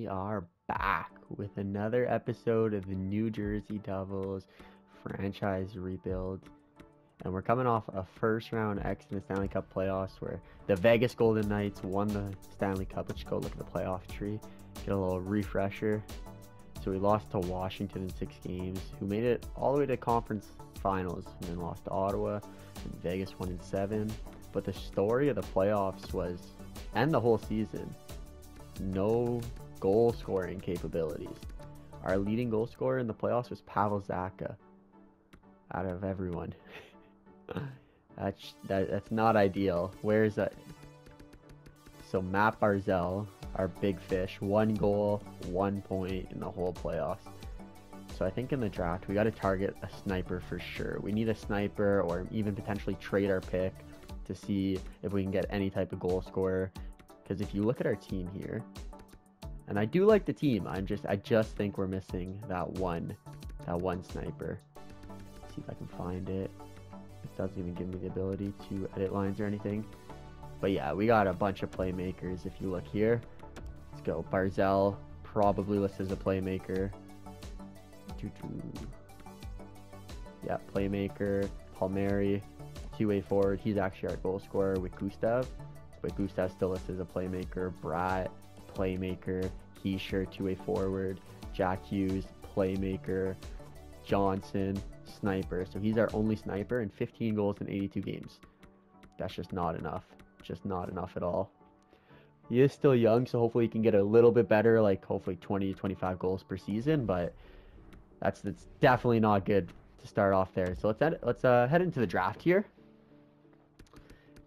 are back with another episode of the New Jersey Devils franchise rebuild. And we're coming off a first round X in the Stanley Cup playoffs where the Vegas Golden Knights won the Stanley Cup. Let's go look at the playoff tree, get a little refresher. So we lost to Washington in 6 games, who made it all the way to conference finals, and then lost to Ottawa, and Vegas won in 7. But the story of the playoffs was, and the whole season, no goal scoring capabilities. Our leading goal scorer in the playoffs was Pavel Zacha, out of everyone. That's not ideal. Where's that? So Matt Barzal, our big fish, 1 goal, 1 point in the whole playoffs. So I think in the draft we got to target a sniper for sure. We need a sniper, or even potentially trade our pick to see if we can get any type of goal scorer. Because if you look at our team here, and I do like the team, I just think we're missing that one sniper. Let's see if I can find it. It doesn't even give me the ability to edit lines or anything. But yeah, we got a bunch of playmakers. If you look here, let's go. Barzal, probably listed as a playmaker. Yeah, playmaker. Palmieri, 2-way forward. He's actually our goal scorer with Gustav. But Gustav still listed as a playmaker. Bratt, playmaker. Heischer, 2-way forward. Jack Hughes, playmaker. Johnson, sniper. So he's our only sniper, and 15 goals in 82 games. That's just not enough. Just not enough at all. He is still young, so hopefully he can get a little bit better, like hopefully 20 to 25 goals per season, but that's definitely not good to start off there. So let's head into the draft here.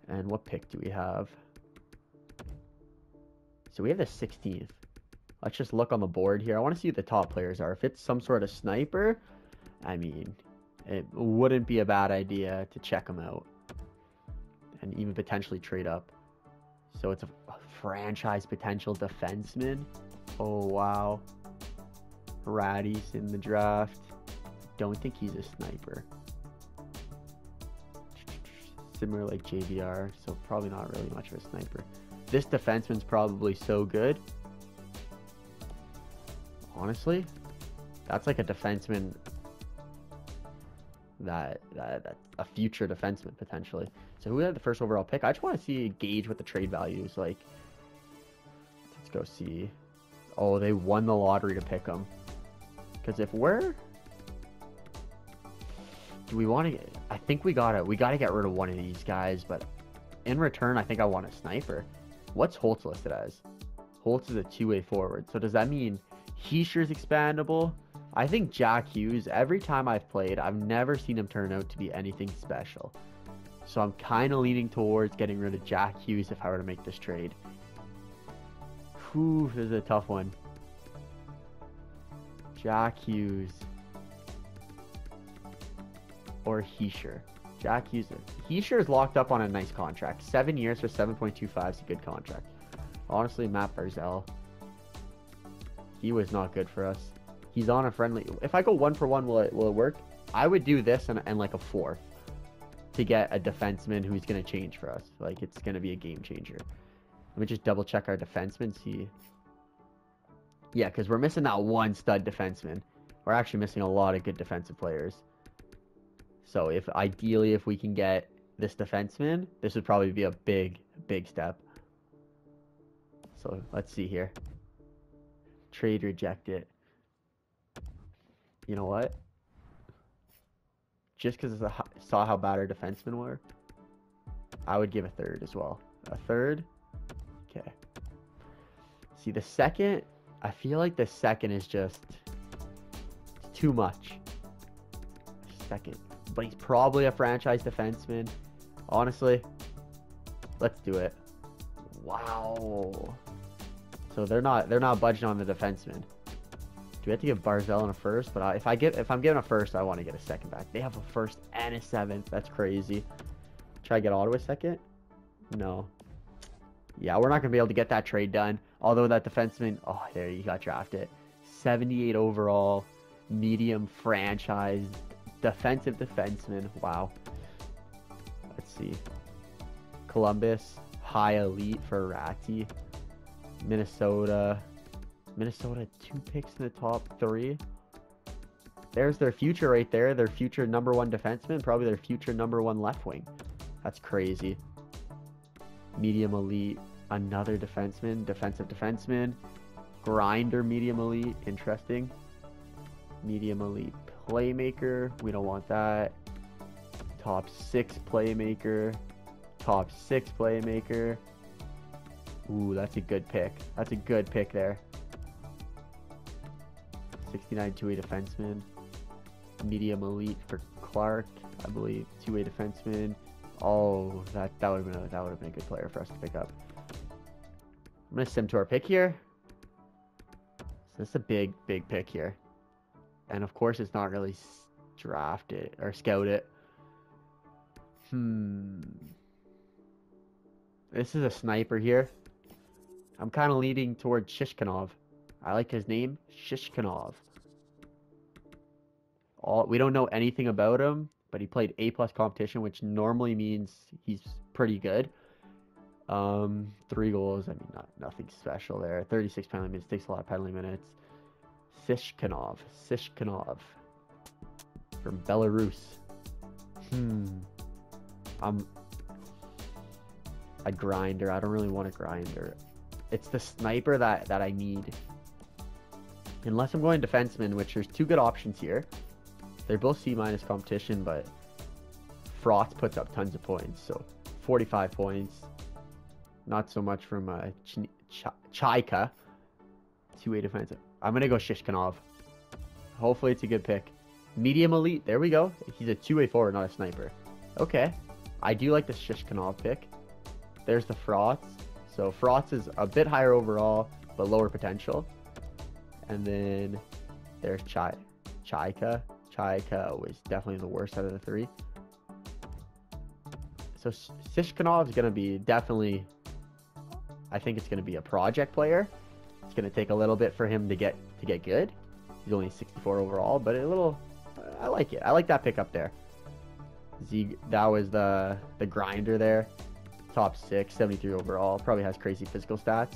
And what pick do we have? So we have the 16th. Let's just look on the board here. I want to see who the top players are. If it's some sort of sniper, I mean, it wouldn't be a bad idea to check them out and even potentially trade up. So it's a franchise potential defenseman. Oh, wow. Raddy's in the draft. Don't think he's a sniper. Similar like JVR, so probably not really much of a sniper. This defenseman's probably so good. Honestly, that's like a defenseman that's a future defenseman potentially. So who had the first overall pick? I just want to gauge what the trade value is like. Let's go see. Oh, they won the lottery to pick them. Because if we're, do we want to get? I think we gotta get rid of one of these guys. But in return, I think I want a sniper. What's Holtz listed as? Holtz is a 2-way forward. So does that mean Heischer's expandable? I think Jack Hughes, every time I've played, I've never seen him turn out to be anything special. So I'm kind of leaning towards getting rid of Jack Hughes if I were to make this trade. Whew, this is a tough one. Jack Hughes or Heischer. Jack Hughes. Heischer is locked up on a nice contract. 7 years for 7.25 is a good contract. Honestly, Matt Barzal, he was not good for us. He's on a friendly. If I go 1-for-1, will it work? I would do this and like a 4th to get a defenseman who's going to change for us. Like, it's going to be a game changer. Let me just double check our defenseman. See. Yeah, because we're missing that one stud defenseman. We're actually missing a lot of good defensive players. So ideally, if we can get this defenseman, this would probably be a big step. So let's see here. Trade rejected. You know what? Just because I saw how bad our defensemen were, I would give a 3rd as well. A 3rd? Okay. See, the 2nd, I feel like the 2nd is just too much. 2nd. But he's probably a franchise defenseman. Honestly, let's do it. Wow. So they're not budging on the defenseman. Do we have to give Barzal in a 1st? But if I'm giving a 1st, I want to get a 2nd back. They have a 1st and a 7th. That's crazy. Try to get Ottawa 2nd? No. Yeah, we're not going to be able to get that trade done. Although that defenseman, oh, there you got drafted. 78 overall, medium franchise, defensive defenseman. Wow. Let's see. Columbus, high elite for Ratty. Minnesota, Minnesota, 2 picks in the top 3. There's their future right there. Their future #1 defenseman, probably their future #1 left wing. That's crazy. Medium elite, another defenseman, defensive defenseman. Grinder, medium elite, interesting. Medium elite playmaker, we don't want that. Top 6 playmaker. Top 6 playmaker. Ooh, that's a good pick. That's a good pick there. 69 two-way defenseman. Medium elite for Clark, I believe. Two-way defenseman. Oh, that would have been a good player for us to pick up. I'm gonna sim to our pick here. So this is a big pick here, and of course it's not really drafted or scouted. This is a sniper here. I'm kind of leaning toward Shishkinov. I like his name, Shishkinov. We don't know anything about him, but he played A+ competition, which normally means he's pretty good. 3 goals. I mean, nothing special there. 36 penalty minutes. Takes a lot of penalty minutes. Shishkinov from Belarus. I'm a grinder. I don't really want a grinder. It's the sniper that I need. Unless I'm going defenseman, which there's 2 good options here. They're both C- competition, but Frotz puts up tons of points. So 45 points. Not so much from Chaika. 2-way defensive. I'm going to go Shishkinov. Hopefully it's a good pick. Medium elite. There we go. He's a 2-way forward, not a sniper. Okay. I do like the Shishkinov pick. There's the Frotz. So Frotz is a bit higher overall, but lower potential. And then there's Chaika. Chaika was definitely the worst out of the 3. So Shishkinov is going to be definitely, I think it's going to be a project player. It's going to take a little bit for him to get good. He's only 64 overall, but I like it. I like that pick up there. That was the grinder there. Top 6, 73 overall. Probably has crazy physical stats.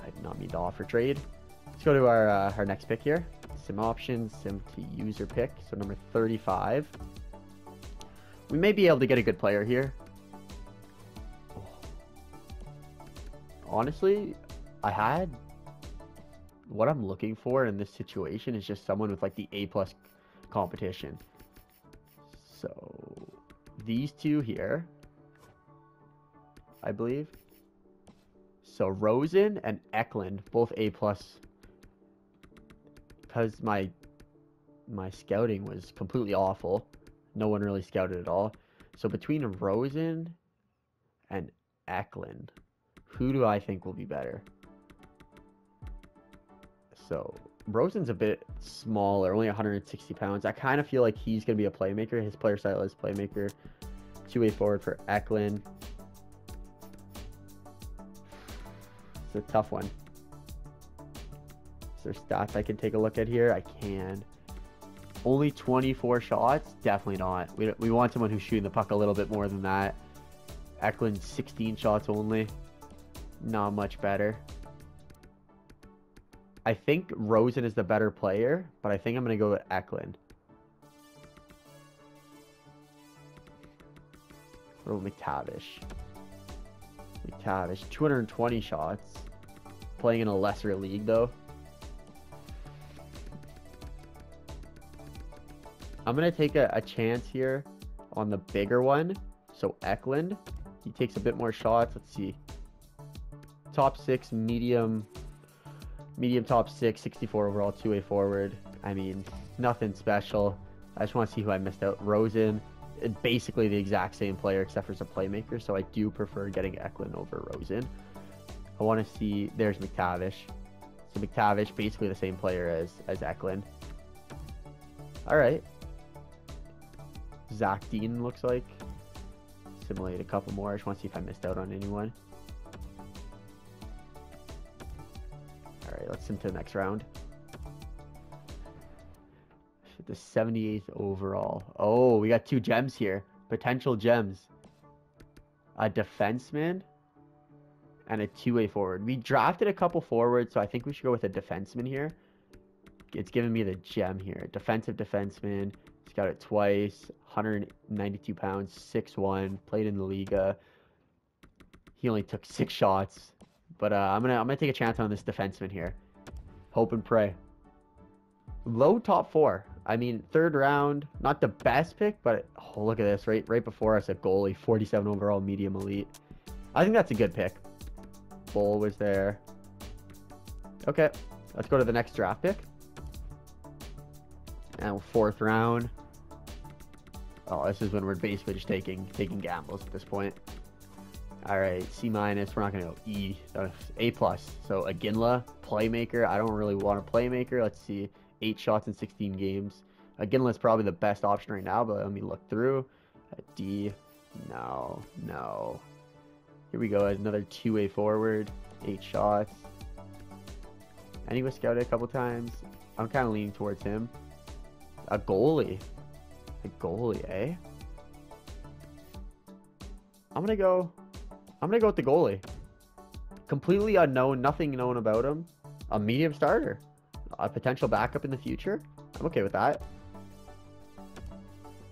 I did not mean to offer trade. Let's go to our next pick here. Sim options, sim to user pick. So number 35. We may be able to get a good player here. Honestly, what I'm looking for in this situation is just someone with like the A+ competition. So these 2 here, I believe. So Rosen and Eklund, both A+. Because my scouting was completely awful. No one really scouted at all. So between Rosen and Eklund, who do I think will be better? So Rosen's a bit smaller, only 160 pounds. I kind of feel like he's going to be a playmaker. His player style is playmaker. 2-way forward for Eklund. It's a tough one. Is there stats I can take a look at here? I can. Only 24 shots? Definitely not. We want someone who's shooting the puck a little bit more than that. Eklund, 16 shots only. Not much better. I think Rosen is the better player, but I think I'm going to go with Eklund. What about McTavish? McTavish, 220 shots. Playing in a lesser league, though. I'm going to take a chance here on the bigger one. So Eklund, he takes a bit more shots. Let's see. Top 6, medium top 6, 64 overall, 2-way forward. I mean, nothing special. I just want to see who I missed out. Rosen, basically the exact same player except for some playmaker. So I do prefer getting Eklund over Rosen. I want to see, there's McTavish. So McTavish, basically the same player as Eklund. All right. Zach Dean looks like. Simulate a couple more. I just want to see if I missed out on anyone. All right, let's sim to the next round. The 78th overall. Oh, we got 2 gems here. Potential gems. A defenseman and a two-way forward. We drafted a couple forwards, so I think we should go with a defenseman here. It's giving me the gem here. Defensive defenseman. He's got it twice. 192 pounds, 6'1", played in the Liga. He only took 6 shots. But I'm gonna take a chance on this defenseman here. Hope and pray. Low top 4. I mean, 3rd round, not the best pick, but oh, look at this. Right before us, a goalie, 47 overall, medium elite. I think that's a good pick. Bull was there. Okay, let's go to the next draft pick. And 4th round. Oh, this is when we're basically just taking gambles at this point. All right, C-. We're not gonna go E. A+. So Nhl, playmaker. I don't really want a playmaker. Let's see, 8 shots in 16 games. Nhl is probably the best option right now, but let me look through. D. No. Here we go. Another two-way forward. 8 shots. And he was scouted a couple times. I'm kind of leaning towards him. A goalie. Eh? I'm gonna go with the goalie. Completely unknown, nothing known about him. A medium starter. A potential backup in the future. I'm okay with that.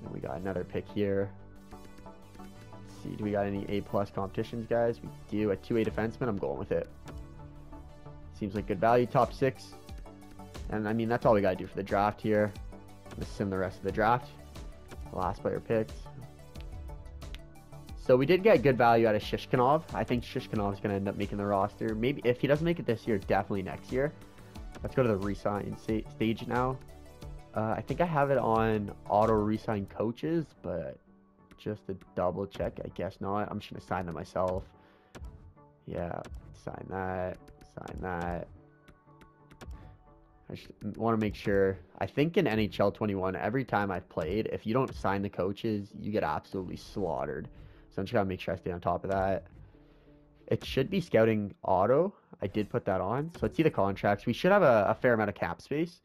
And we got another pick here. Let's see, do we got any A+ competitions, guys? We do. A two-way defenseman. I'm going with it. Seems like good value. Top 6. And I mean, that's all we gotta do for the draft here. Let's sim the rest of the draft. Last player picked. So we did get good value out of Shishkinov. I think Shishkinov is going to end up making the roster. Maybe if he doesn't make it this year, definitely next year. Let's go to the re-sign stage now. I think I have it on auto re-sign coaches, but just to double check, I guess not. I'm just going to sign them myself. Yeah, sign that. I just want to make sure. I think in NHL 21, every time I've played, if you don't sign the coaches, you get absolutely slaughtered. So I'm just going to make sure I stay on top of that. It should be scouting auto. I did put that on. So let's see the contracts. We should have a fair amount of cap space.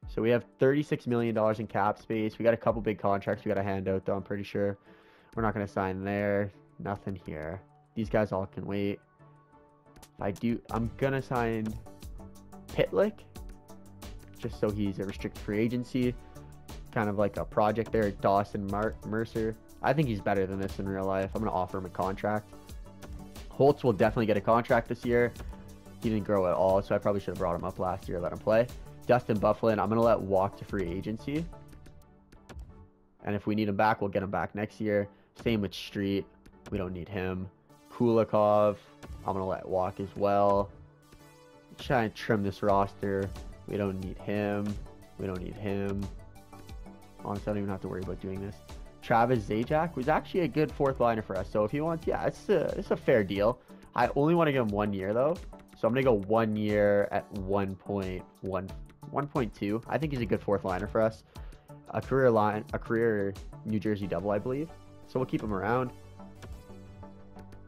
So we have $36 million in cap space. We got a couple big contracts we got to hand out, though, I'm pretty sure. We're not going to sign there. Nothing here. These guys all can wait. If I do, I'm going to sign Pitlick. Just so he's a restricted free agency. Kind of like a project there. Dawson Mercer. I think he's better than this in real life. I'm going to offer him a contract. Holtz will definitely get a contract this year. He didn't grow at all, so I probably should have brought him up last year, let him play. Dustin Byfuglien, I'm going to let walk to free agency. And if we need him back, we'll get him back next year. Same with Street. We don't need him. Kulikov, I'm going to let walk as well. Try and trim this roster. We don't need him. Honestly, I don't even have to worry about doing this. Travis Zajac was actually a good 4th liner for us. So if he wants, yeah, it's a fair deal. I only want to give him 1 year, though. So I'm going to go 1 year at 1.2. I think he's a good 4th liner for us. A career New Jersey double, I believe. So we'll keep him around.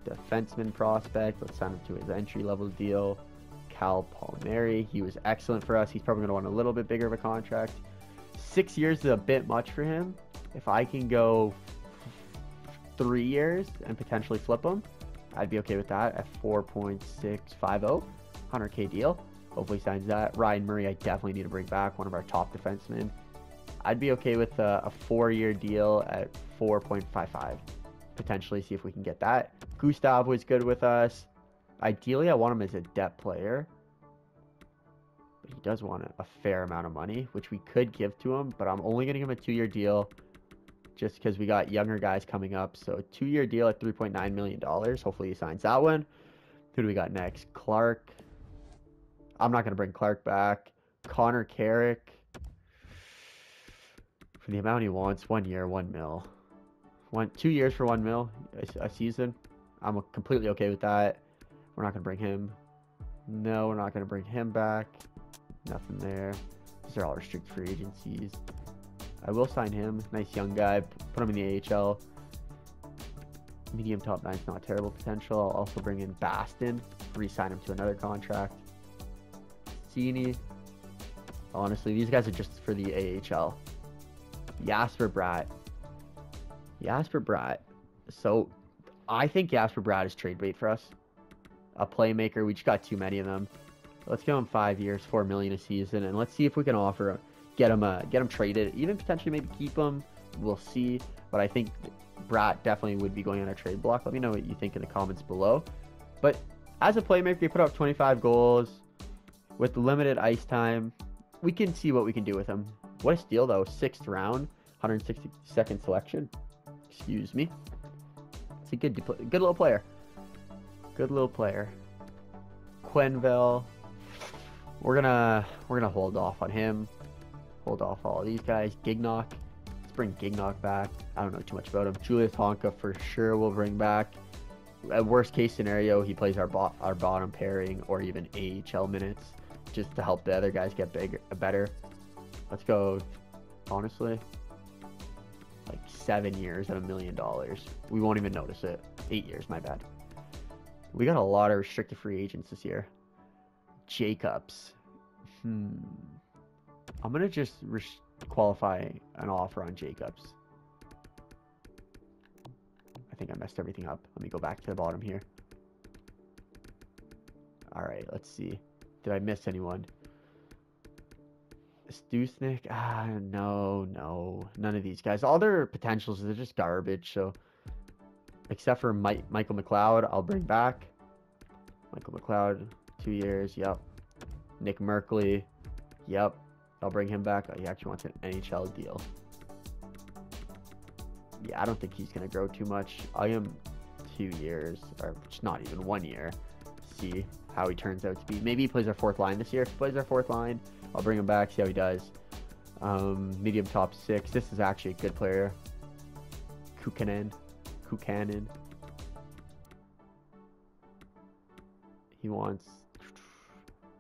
Defenseman prospect. Let's sign him to his entry-level deal. Cal Palmieri. He was excellent for us. He's probably going to want a little bit bigger of a contract. 6 years is a bit much for him. If I can go 3 years and potentially flip him, I'd be okay with that at 4.650. 100K deal. Hopefully he signs that. Ryan Murray, I definitely need to bring back, one of our top defensemen. I'd be okay with a 4-year deal at 4.55. Potentially see if we can get that. Gustav was good with us. Ideally, I want him as a depth player. But he does want a fair amount of money, which we could give to him. But I'm only going to give him a 2-year deal just because we got younger guys coming up. So a 2-year deal at $3.9 million. Hopefully he signs that one. Who do we got next? Clark. I'm not going to bring Clark back. Connor Carrick. For the amount he wants, 1 year, $1 mil. 2 years for $1 mil a season. I'm completely okay with that. We're not going to bring him. No, we're not going to bring him back. Nothing there. These are all restricted free agencies. I will sign him. Nice young guy. Put him in the AHL. Medium top 9 is not terrible potential. I'll also bring in Baston. Re-sign him to another contract. Cini. Honestly, these guys are just for the AHL. Jasper Bratt. So, I think Jasper Bratt is trade bait for us. a playmaker. We just got too many of them. Let's give him 5 years, $4 million a season, and let's see if we can offer, get him traded, even potentially maybe keep him. We'll see, but I think Brat definitely would be going on a trade block. Let me know what you think in the comments below. But as a playmaker, he put up 25 goals with limited ice time. We can see what we can do with him. What a steal though! 6th round, 162nd selection. Excuse me. It's a good little player. Good little player. Quenville. We're gonna hold off on him. Hold off all of these guys. Gignoc. Let's bring Gignoc back. I don't know too much about him. Julius Honka for sure we'll bring back. At worst case scenario, he plays our bottom pairing or even AHL minutes just to help the other guys get better. Let's go. Honestly, like 7 years at $1 million. We won't even notice it. 8 years, my bad. We got a lot of restricted free agents this year. Jacobs. I'm gonna just qualify an offer on Jacobs. I think I messed everything up. Let me go back to the bottom here. All right, let's see. Did I miss anyone? Stusnik? No. None of these guys. All their potentials, they're just garbage. So, except for Michael McLeod, I'll bring back. Michael McLeod, 2 years. Yep. Nick Merkley. Yep. I'll bring him back. Oh, he actually wants an NHL deal. Yeah, I don't think he's going to grow too much. I'll give him 2 years, or just not even 1 year. See how he turns out to be. Maybe he plays our 4th line this year. If he plays our 4th line, I'll bring him back, see how he does. Medium top 6. This is actually a good player. Kukanen. He wants...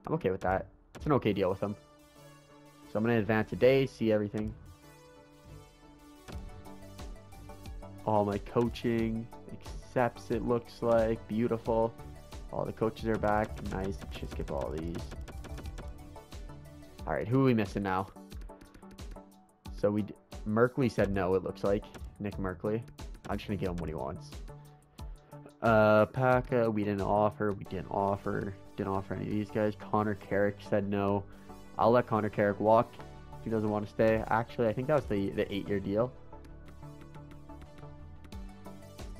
I'm okay with that. It's an okay deal with him. So I'm going to advance today, see everything. All my coaching accepts, it looks like. Beautiful. All the coaches are back. Nice. Just skip all these. All right, who are we missing now? So Merkley said no, it looks like. Nick Merkley. I'm just going to give him what he wants. Paka, we didn't offer. Didn't offer any of these guys. Connor Carrick said no. I'll let Connor Carrick walk if he doesn't want to stay. Actually, I think that was the 8-year deal.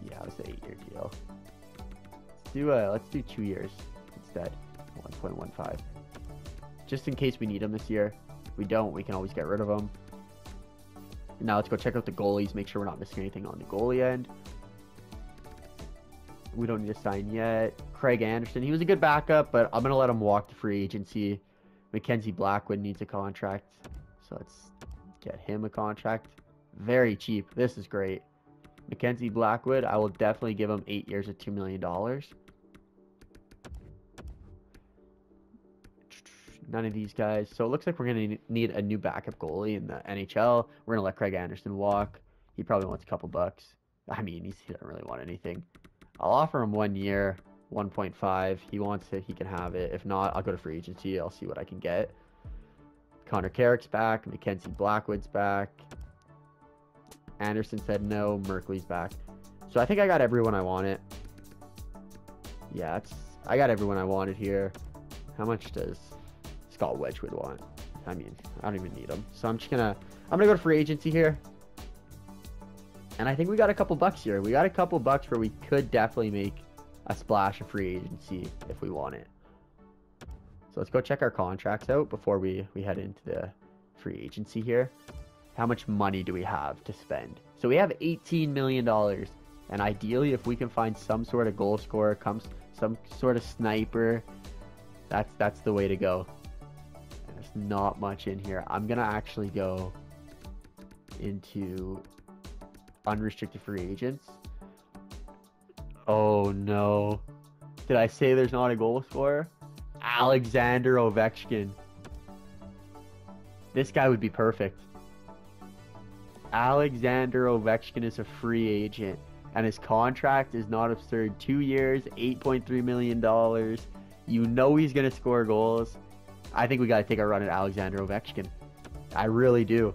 Yeah, it was the 8-year deal. Let's do 2 years instead. 1.15. Just in case we need him this year. If we don't, we can always get rid of him. Now let's go check out the goalies. Make sure we're not missing anything on the goalie end. We don't need to sign yet. Craig Anderson. He was a good backup, but I'm going to let him walk to free agency. Mackenzie Blackwood needs a contract. So let's get him a contract. Very cheap. This is great. Mackenzie Blackwood, I will definitely give him 8 years at $2 million. None of these guys. So it looks like we're going to need a new backup goalie in the NHL. We're going to let Craig Anderson walk. He probably wants a couple bucks. I mean, he doesn't really want anything. I'll offer him 1 year, 1.5. He wants it, he can have it. If not, I'll go to free agency. I'll see what I can get. Connor Carrick's back. Mackenzie Blackwood's back. Anderson said no. Merkley's back. So I think I got everyone I wanted. Yeah, I got everyone I wanted here. How much does Scott Wedgwood want? I mean, I don't even need him. So I'm gonna go to free agency here. And I think we got a couple bucks here. We got a couple bucks where we could definitely make a splash of free agency if we want it. So let's go check our contracts out before we head into the free agency here. How much money do we have to spend? So we have $18 million. And ideally, if we can find some sort of goal scorer, some sort of sniper, that's the way to go. And there's not much in here. I'm going to actually go into unrestricted free agents. Oh no. Did I say there's not a goal scorer? Alexander Ovechkin. This guy would be perfect. Alexander Ovechkin is a free agent, and his contract is not absurd. 2 years, $8.3 million. You know he's going to score goals. I think we got to take a run at Alexander Ovechkin. I really do.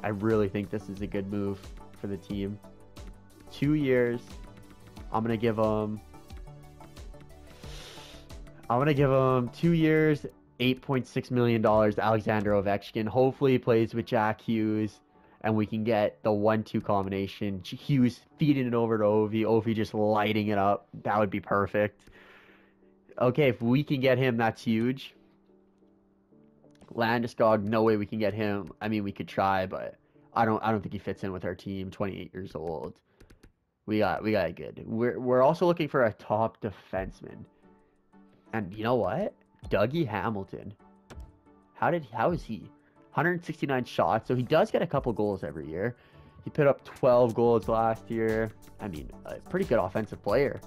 I really think this is a good move for the team. 2 years, I'm gonna give him 2 years, $8.6 million. Alexander Ovechkin. Hopefully he plays with Jack Hughes, and we can get the 1-2 combination. Hughes feeding it over to Ovi. Ovi just lighting it up. That would be perfect. Okay, if we can get him, that's huge. Landeskog, no way we can get him. I mean, we could try, but I don't think he fits in with our team. 28 years old. We got it good. We're also looking for a top defenseman. And you know what? Dougie Hamilton. How is he? 169 shots, so he does get a couple goals every year. He put up 12 goals last year. I mean, a pretty good offensive player.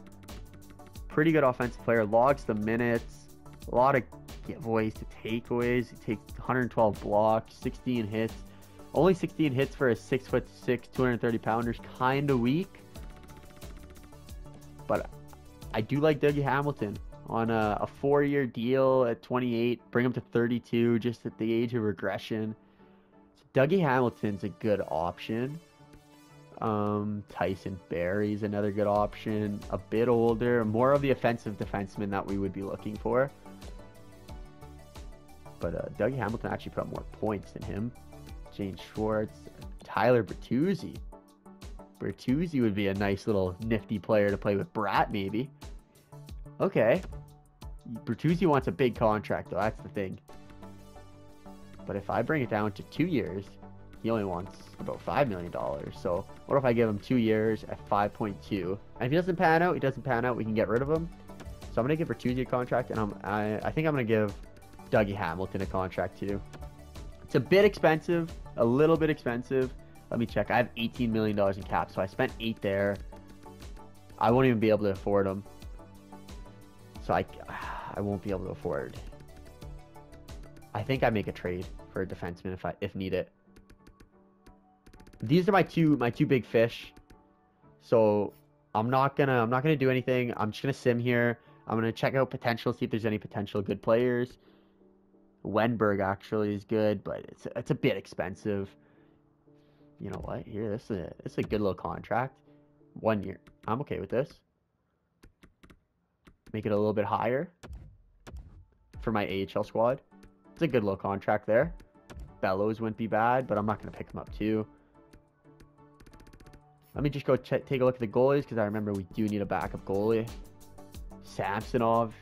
Logs the minutes. A lot of giveaways to takeaways. He takes 112 blocks, 16 hits. Only 16 hits for a 6'6", 230-pounder. Kind of weak. But I do like Dougie Hamilton on a 4-year deal at 28. Bring him to 32, just at the age of regression. So Dougie Hamilton's a good option. Tyson Barrie's another good option. A bit older, more of the offensive defenseman that we would be looking for. But Dougie Hamilton actually put up more points than him. James Schwartz, Tyler Bertuzzi. Bertuzzi would be a nice little nifty player to play with Brat, maybe. Okay. Bertuzzi wants a big contract, though. That's the thing. But if I bring it down to 2 years, he only wants about $5 million. So what if I give him 2 years at 5.2? And if he doesn't pan out, we can get rid of him. So I'm going to give Bertuzzi a contract, and I think I'm going to give Dougie Hamilton a contract too. It's a bit expensive, a little bit expensive. Let me check. I have $18 million in cap, so I spent 8 there. I won't even be able to afford them. So I won't be able to afford. I think I make a trade for a defenseman if need it. These are my two big fish. So I'm not gonna do anything. I'm just gonna sim here. I'm gonna check out potential, see if there's any potential good players. Wenberg actually is good, but it's a bit expensive. You know what? Here, this is a good little contract. 1 year. I'm okay with this. Make it a little bit higher for my AHL squad. It's a good little contract there. Bellows wouldn't be bad, but I'm not going to pick him up too. Let me just go take a look at the goalies, because I remember we do need a backup goalie. Samsonov,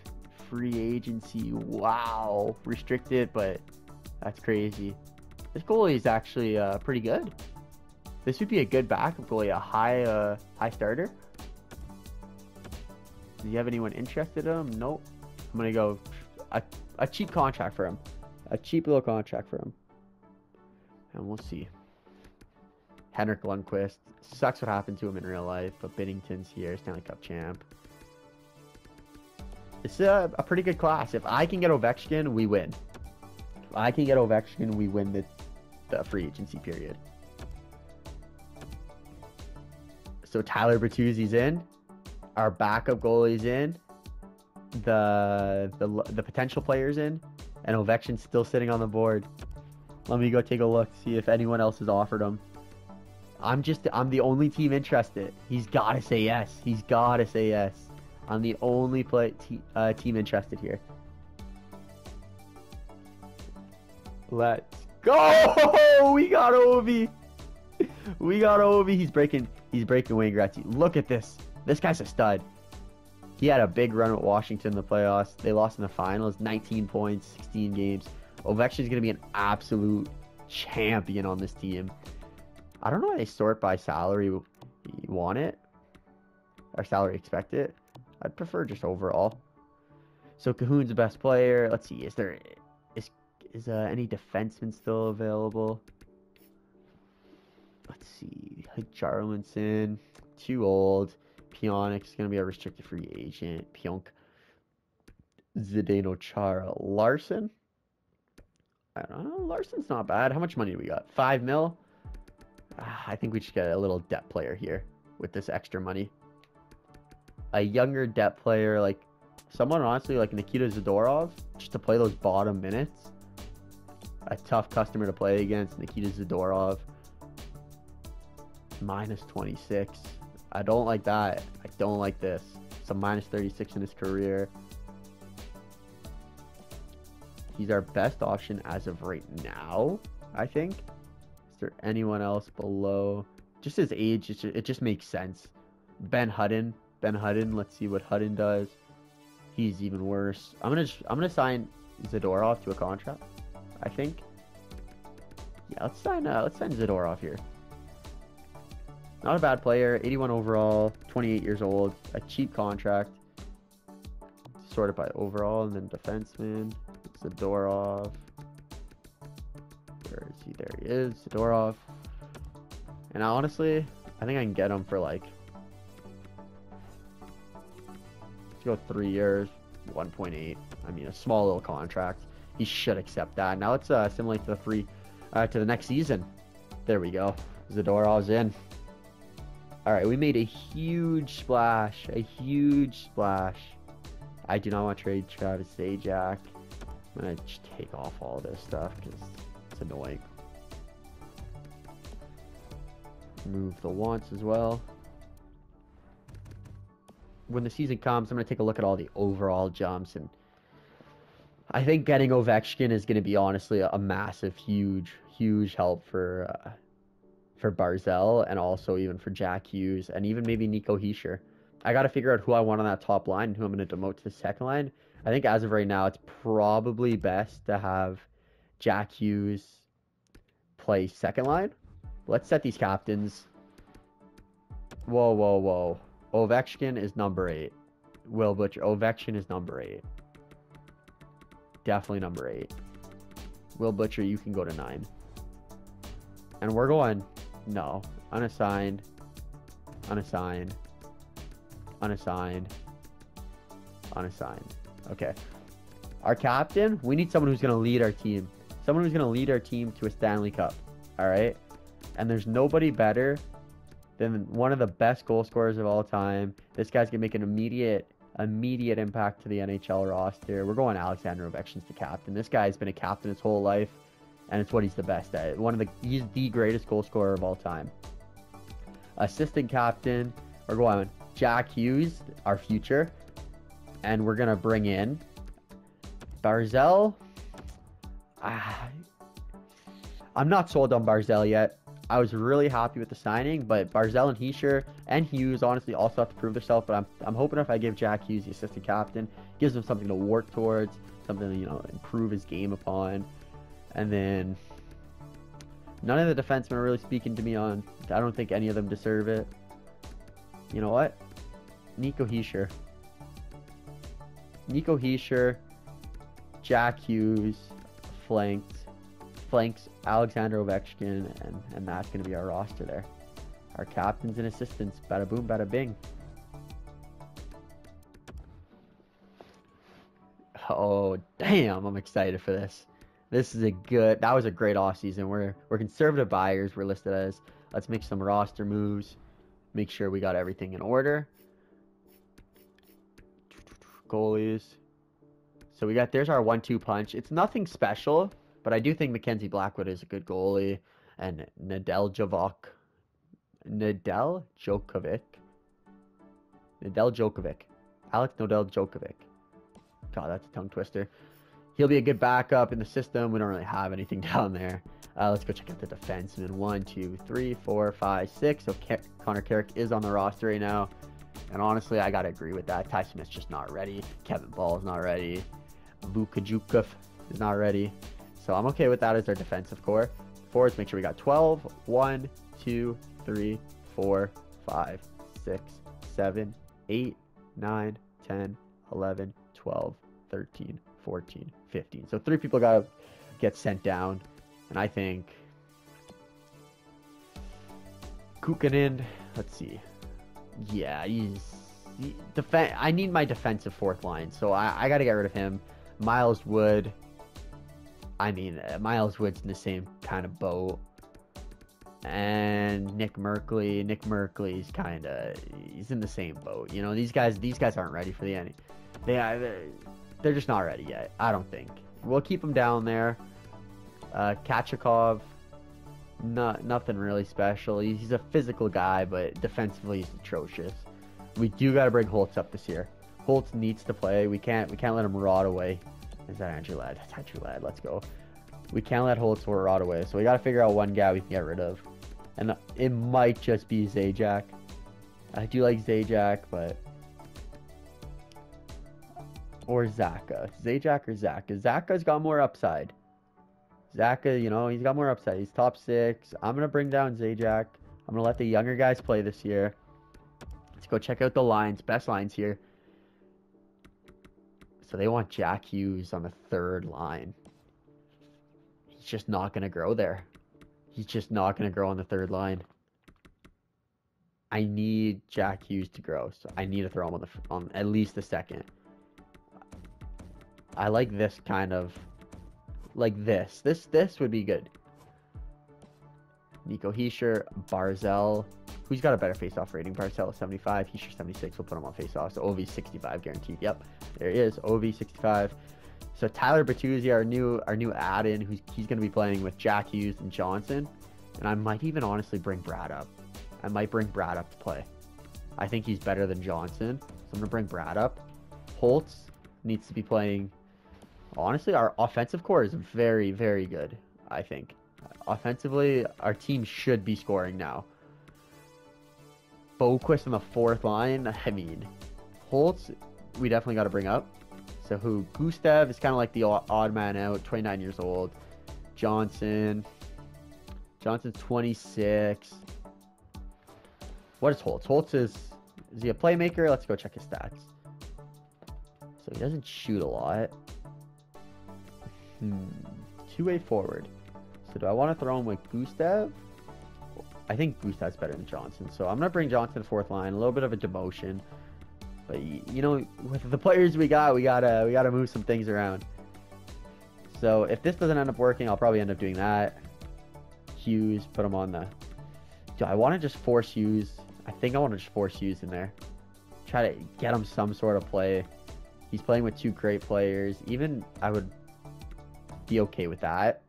free agency. Wow. Restricted, but that's crazy. This goalie is actually pretty good. This would be a good backup goalie, a high starter. Do you have anyone interested in him? Nope. I'm going to go a cheap contract for him. A cheap little contract for him. And we'll see. Henrik Lundqvist. Sucks what happened to him in real life, but Binnington's here, Stanley Cup champ. It's a pretty good class. If I can get Ovechkin, we win. If I can get Ovechkin, we win the free agency period. So Tyler Bertuzzi's in. Our backup goalie's in. The potential players in. And Ovechkin's still sitting on the board. Let me go take a look, see if anyone else has offered him. I'm the only team interested. He's got to say yes. He's got to say yes. I'm the only team interested here. Let's go! We got Ovi. We got Ovi. He's breaking Wayne Gretzky. Look at this. This guy's a stud. He had a big run with Washington in the playoffs. They lost in the finals. 19 points, 16 games. Ovechkin's going to be an absolute champion on this team. I don't know why they sort by salary. You want it? Or salary expected? I'd prefer just overall. So Cahoon's the best player. Let's see. Is any defenseman still available? Let's see. Jarlinson. Too old. Pionik's going to be a restricted free agent. Pionk. Zdeno Chara. Larson? I don't know. Larson's not bad. How much money do we got? 5 mil? I think we should get a little depth player here with this extra money. A younger depth player, like someone honestly like Nikita Zadorov, just to play those bottom minutes. A tough customer to play against, Nikita Zadorov. -26. I don't like that. I don't like this. It's a minus 36 in his career. He's our best option as of right now, I think. Is there anyone else below? Just his age, it just makes sense. Ben Hutton. Let's see what Hutton does. He's even worse. I'm gonna sign Zadorov to a contract, I think. Yeah, let's sign Zadorov here. Not a bad player, 81 overall, 28 years old, a cheap contract. Sorted by overall, and then defenseman. Zadorov. Where is he? There he is, Zadorov. And honestly, I think I can get him for like, let's go 3 years, 1.8. I mean, a small little contract. He should accept that. Now let's assimilate to the next season. There we go. Zadorov's in. All right, we made a huge splash. I do not want to trade Travis Zajac. I'm going to just take off all this stuff because it's annoying. Move the wants as well. When the season comes, I'm going to take a look at all the overall jumps. And I think getting Ovechkin is going to be honestly a massive, huge help for Barzal and also even for Jack Hughes and even maybe Nico Hischier. I got to figure out who I want on that top line and who I'm going to demote to the second line. I think as of right now, it's probably best to have Jack Hughes play second line. Let's set these captains. Whoa. Ovechkin is number 8. Will Butcher. Ovechkin is number 8. Definitely number 8. Will Butcher, you can go to 9. And we're going, no, unassigned. Okay. Our captain, we need someone who's going to lead our team. Someone who's going to lead our team to a Stanley Cup. All right? And there's nobody better than one of the best goal scorers of all time. This guy's going to make an immediate impact to the NHL roster. We're going Alexander Ovechkin's the captain. This guy's been a captain his whole life, and it's what he's the best at. He's the greatest goal scorer of all time. Assistant captain, we're going Jack Hughes, our future. And we're going to bring in Barzal. I'm not sold on Barzal yet. I was really happy with the signing, but Barzal and Hischier and Hughes honestly also have to prove themselves. But I'm hoping if I give Jack Hughes the assistant captain, gives him something to work towards, something to improve his game upon. And then none of the defensemen are really speaking to me on. I don't think any of them deserve it. You know what? Nico Hischier, Jack Hughes, flanks Alexander Ovechkin, and that's going to be our roster there. Our captains and assistants, bada boom, bada bing. Oh, damn, I'm excited for this. That was a great offseason. We're conservative buyers, we're listed as. Let's make some roster moves, make sure we got everything in order. Goalies. So there's our 1-2 punch. It's nothing special, but I do think Mackenzie Blackwood is a good goalie. And Nadel Djokovic. Alex Nodel Djokovic. God, that's a tongue twister. He'll be a good backup in the system. We don't really have anything down there. Let's go check out the defensemen. 1, 2, 3, 4, 5, 6. So Connor Carrick is on the roster right now. And honestly, I got to agree with that. Ty Smith's just not ready. Kevin Ball's not ready. Luka Jukov is not ready. So I'm okay with that as our defensive core. Forwards, make sure we got 12. 1, 2, 3, 4, 5, 6, 7, 8, 9, 10, 11, 12, 13, 14, 15. So 3 people got to get sent down. And I think Kukanen, let's see. Yeah, I need my defensive fourth line, so I got to get rid of him. Miles Wood. I mean, Miles Wood's in the same kind of boat. And Nick Merkley. Nick Merkley's he's in the same boat. These guys aren't ready for the end. They're just not ready yet. I don't think. We'll keep them down there. Kachikov, nothing really special. He's a physical guy, but defensively he's atrocious. We do got to bring Holtz up this year. Holtz needs to play. We can't let him rot away. Is that Andrew Ladd? That's Andrew Ladd. Let's go. We can't let Holtz rot away. So we got to figure out one guy we can get rid of. And it might just be Zajac. I do like Zajac, but... Or Zaka. Zajac or Zaka. Zaka's got more upside. Zaka, you know, he's got more upside. He's top 6. I'm going to bring down Zajac. I'm going to let the younger guys play this year. Let's go check out the lines. Best lines here. So they want Jack Hughes on the 3rd line. He's just not going to grow there. He's just not going to grow on the 3rd line. I need Jack Hughes to grow. So I need to throw him on at least the 2nd. I like this kind of... Like this. This would be good. Nico Hischier, Barzell. Who's got a better face-off rating? Barzell 75, Hischier 76. We'll put him on face-off. So OV 65 guaranteed. Yep, there he is. OV 65. So Tyler Bertuzzi, our new add-in, he's going to be playing with Jack Hughes and Johnson. And I might even honestly bring Brad up. I might bring Brad up to play. I think he's better than Johnson. So I'm going to bring Brad up. Holtz needs to be playing. Honestly, our offensive core is very, very good, I think. Offensively, our team should be scoring now. Boquist on the 4th line. I mean, Holtz, we definitely got to bring up. So who? Gustav is kind of like the odd man out, 29 years old. Johnson's 26. What is Holtz? Holtz is he a playmaker? Let's go check his stats. So he doesn't shoot a lot. 2-way forward. So do I want to throw him with Gustav? I think Gustav's better than Johnson. So I'm going to bring Johnson to 4th line. A little bit of a demotion. But, you know, with the players we gotta move some things around. So if this doesn't end up working, I'll probably end up doing that. Hughes, put him on the... Do I want to just force Hughes? I think I want to just force Hughes in there. Try to get him some sort of play. He's playing with 2 great players. Even I would be okay with that.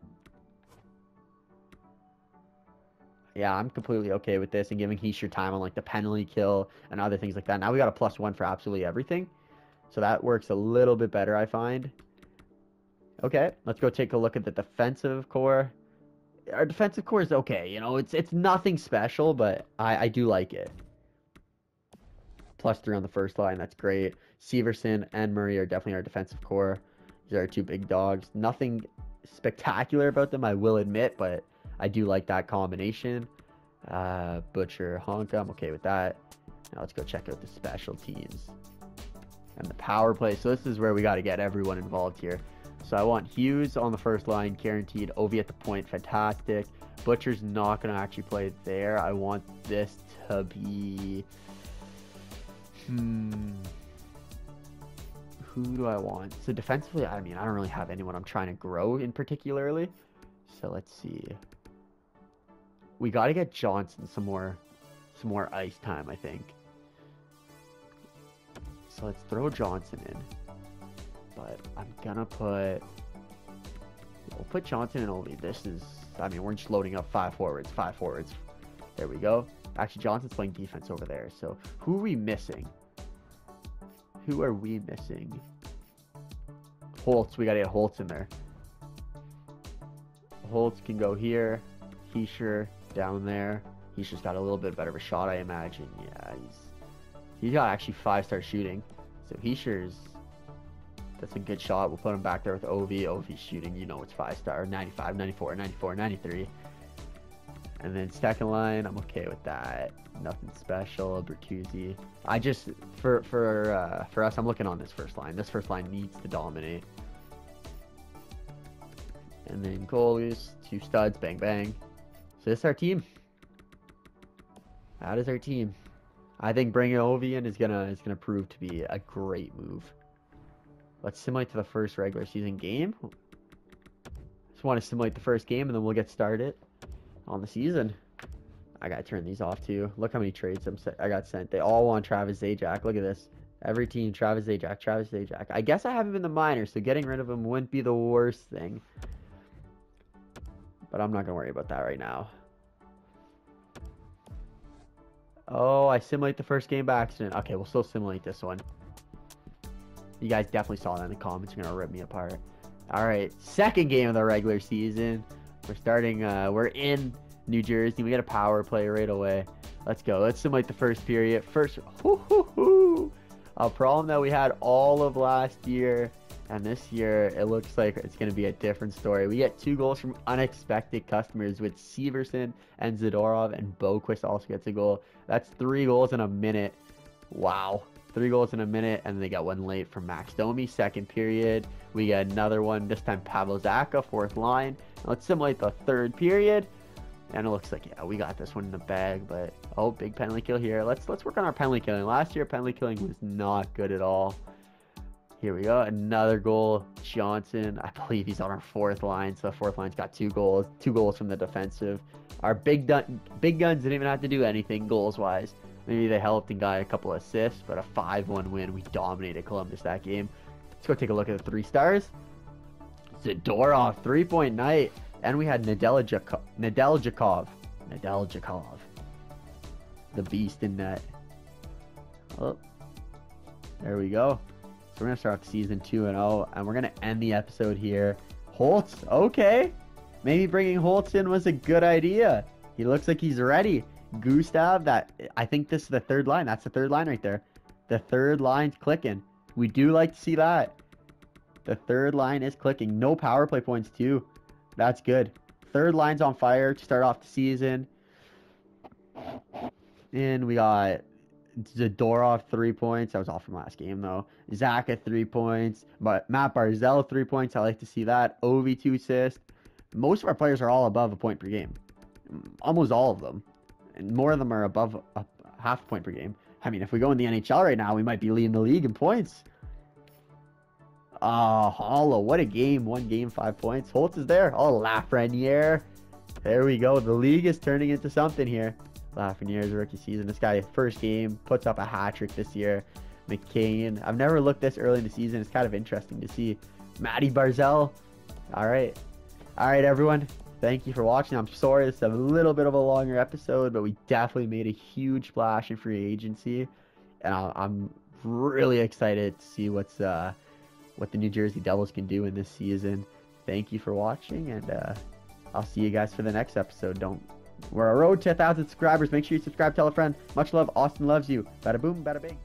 Yeah, I'm completely okay with this and giving Hischier time on like the penalty kill and other things like that. Now we got a +1 for absolutely everything. So that works a little bit better, I find. Okay, let's go take a look at the defensive core. Our defensive core is okay. You know, it's nothing special, but I do like it. +3 on the 1st line. That's great. Severson and Murray are definitely our defensive core. These are our 2 big dogs. Nothing spectacular about them, I will admit, but I do like that combination. Butcher, Honka, I'm okay with that. Now let's go check out the special teams and the power play. So this is where we got to get everyone involved here. So I want Hughes on the 1st line, guaranteed. Ovi at the point, fantastic. Butcher's not going to actually play there. I want this to be... Who do I want? So defensively, I mean, I don't really have anyone I'm trying to grow in particularly. So let's see. We got to get Johnson some more ice time, I think. So let's throw Johnson in. But I'm gonna we'll put Johnson in Ovi. This is, I mean, we're just loading up 5 forwards. There we go. Actually, Johnson's playing defense over there. So who are we missing? Holtz. We gotta get Holtz in there. Holtz can go here. Hischier down there. He's just got a little bit better of a shot, I imagine. Yeah, he's got actually 5-star shooting. So that's a good shot. We'll put him back there with Ovi. Ovi's shooting, you know, it's 5-star. 95, 94, 94, 93. And then 2nd line, I'm okay with that. Nothing special. Bertuzzi. I just for us, I'm looking on this 1st line. This 1st line needs to dominate. And then goalies, 2 studs, bang bang. So this is our team. That is our team. I think bringing Ovi in is gonna prove to be a great move. Let's simulate to the first regular season game. Just want to simulate the first game, and then we'll get started on the season. I gotta turn these off too. Look how many trades I got sent. They all want Travis Zajac. Look at this. Every team, Travis Zajac. I guess I have him in the minors, so getting rid of him wouldn't be the worst thing. But I'm not gonna worry about that right now. Oh, I simulate the first game by accident. Okay, we'll still simulate this one. You guys definitely saw that in the comments. You're going to rip me apart. All right, second game of the regular season. We're starting, we're in New Jersey. We got a power play right away. Let's go. Let's simulate the first period. First, a problem that we had all of last year. And this year, it looks like it's going to be a different story. We get 2 goals from unexpected customers with Severson and Zadorov, and Boquist also gets a goal. That's 3 goals in a minute. Wow. 3 goals in a minute, and they got 1 late from Max Domi. Second period, we get another one, this time Pavel Zacha, 4th line. Let's simulate the third period. And it looks like, yeah, we got this one in the bag, but, oh, big penalty kill here. Let's work on our penalty killing. Last year, penalty killing was not good at all. Here we go. Another goal. Johnson. I believe he's on our 4th line. So the 4th line's got 2 goals. 2 goals from the defensive. Our big guns didn't even have to do anything goals-wise. Maybe they helped and got a couple assists, but a 5-1 win. We dominated Columbus that game. Let's go take a look at the 3 stars. Zadorov, 3-point night. And we had Nedeljikov. The beast in net. Oh, there we go. So we're going to start off season 2-0, and we're going to end the episode here. Holtz, okay. Maybe bringing Holtz in was a good idea. He looks like he's ready. Gustav, I think this is the 3rd line. That's the 3rd line right there. The 3rd line's clicking. We do like to see that. The 3rd line is clicking. No power play points, too. That's good. 3rd line's on fire to start off the season. And we got Zadorov 3 points. That was all from last game though. Zacha 3 points. But Matt Barzell 3 points. I like to see that. Ovi 2 assists. Most of our players are all above a point per game. Almost all of them. And more of them are above a half a point per game. I mean, if we go in the NHL right now, we might be leading the league in points. Hollow, what a game. 1 game, 5 points. Holtz is there. Oh, Lafreniere. There we go. The league is turning into something here. Lafreniere's rookie season. This guy, first game, puts up a hat trick this year. McCain. I've never looked this early in the season. It's kind of interesting to see. Matty Barzell. All right. All right, everyone. Thank you for watching. I'm sorry this is a little bit of a longer episode, but we definitely made a huge splash in free agency. And I'm really excited to see what the New Jersey Devils can do in this season. Thank you for watching, and I'll see you guys for the next episode. We're on a road to 1,000 subscribers. Make sure you subscribe, tell a friend. Much love. Austin loves you. Bada boom, bada bing.